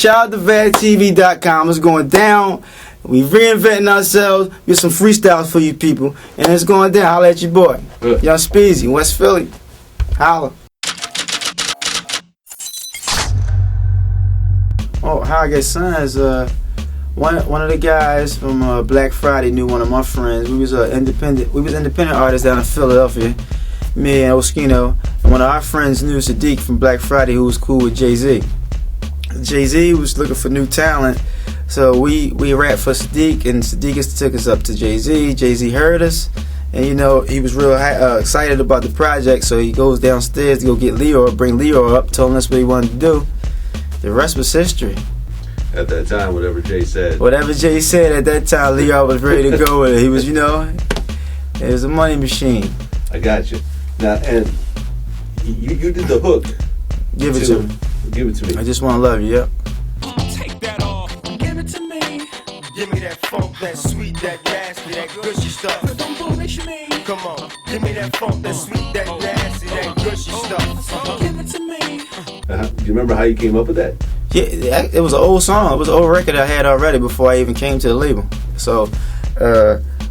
shout out to VadTV.com. It's going down. We reinventing ourselves with some freestyles for you people. And it's going down. Holla at your boy. Young Speezy, West Philly. Holla. Oh, how I get signed is one of the guys from Black Friday knew one of my friends. We was independent artists down in Philadelphia. Me and Oskino. And one of our friends knew Sadiq from Black Friday, who was cool with Jay-Z. Jay-Z was looking for new talent, so we rapped for Sadiq, and Sadiq took us up to Jay-Z. Jay-Z heard us, and you know he was real excited about the project, so he goes downstairs to go get bring Leo up, telling us what he wanted to do. The rest was history. At that time, whatever Jay said at that time, Leo was ready to go with it. He was, it was a money machine. I got you. Now, and you did the hook. Give it to me. Give it to me. I just want to love you, yep. Take that off. Give it to me. Give me that funk, that sweet, that nasty, that gushy stuff. Don't bullish me. Come on. Give me that funk, that sweet, that nasty, that gushy stuff. Give it to me. Do you remember how you came up with that? Yeah, it was an old song. It was an old record I had already before I even came to the label. So,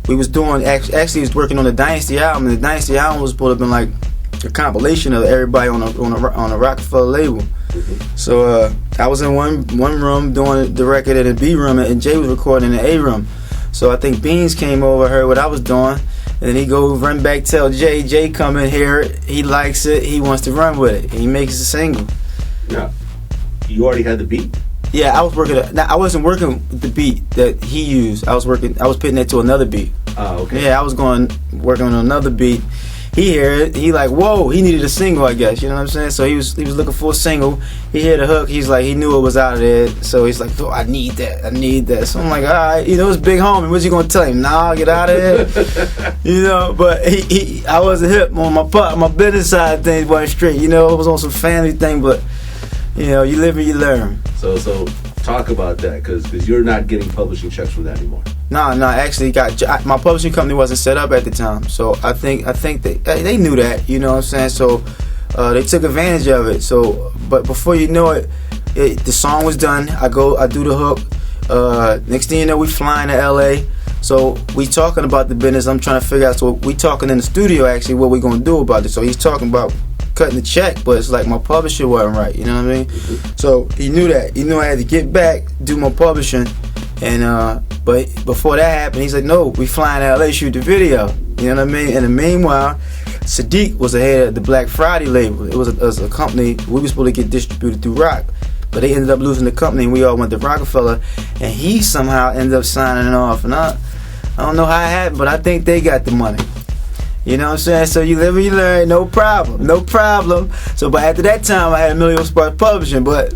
we was doing, actually was working on the Dynasty album, and the Dynasty album was supposed to have been like a compilation of everybody on a Rockefeller label. Mm-hmm. So I was in one room doing the record in the B room, and Jay was recording in the A room. So I think Beans came over, heard what I was doing, and then he go run back, tell Jay come in here, he likes it, he wants to run with it, and he makes a single. Yeah. You already had the beat? Yeah, I was working. I wasn't working with the beat that he used. I was putting that to another beat. Oh, okay. Yeah, I was working on another beat. He heard it. He like, whoa. He needed a single, I guess. You know what I'm saying? So he was looking for a single. He heard the hook. He's like, he knew it was out of there. So he's like, oh, I need that. So I'm like, all right. It's big homie. What's you gonna tell him? Nah, get out of here. But I wasn't hip on my business side of things wasn't straight. It was on some family thing, but. You live and you learn. So talk about that, because you're not getting publishing checks from that anymore. No, actually, my publishing company wasn't set up at the time, so I think they knew that. You know what I'm saying? So they took advantage of it. So, but before you know it, the song was done. I do the hook. Next thing you know, we flying to LA. So we talking about the business. I'm trying to figure out. So we talking in the studio actually what we gonna do about it. So he's talking about cutting the check, but it's like my publisher wasn't right, you know what I mean? So he knew that. He knew I had to get back, do my publishing, and but before that happened, he's like, no, we flying to LA, shoot the video. You know what I mean? And in the meanwhile, Sadiq was the head of the Black Friday label. It was a company we were supposed to get distributed through Rock, but they ended up losing the company, and we all went to Rockefeller, and he somehow ended up signing it off. And I don't know how it happened, but I think they got the money. You know what I'm saying? So you live and you learn, no problem. So, but after that time, I had Omillio Sparks Publishing, but,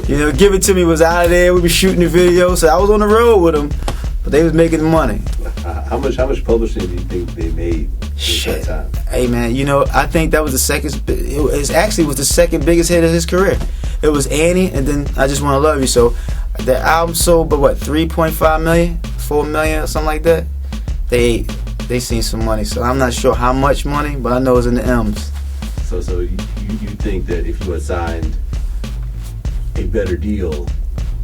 Give It To Me was out of there. We were shooting the video, so I was on the road with them, but they was making the money. How much publishing do you think they made at that time? Hey, man, I think that was the second, it was the second biggest hit of his career. It was Annie, and then I Just Want to Love You. So, the album sold, but what, 3.5 million, 4 million, or something like that? They seen some money, so I'm not sure how much money, but I know it's in the M's. So you think that if you had signed a better deal?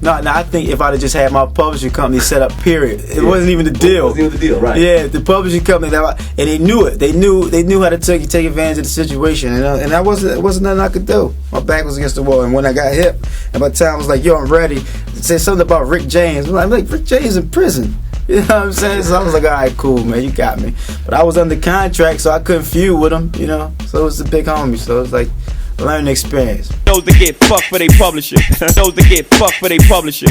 No, I think if I'd have just had my publishing company set up, period. It wasn't even the deal. It wasn't even the deal, right? Yeah, the publishing company, and they knew it. They knew how to take advantage of the situation, and that wasn't nothing I could do. My back was against the wall, and when I got hip, and by the time I was like, yo, I'm ready, it said something about Rick James. I'm like, Rick James in prison. You know what I'm saying? So I was like, all right, cool, man, you got me. But I was under contract, so I couldn't feud with him, So it was a big homie, so it was like a learning experience. Those that get fucked for they publishing. Those that get fucked for they publishing.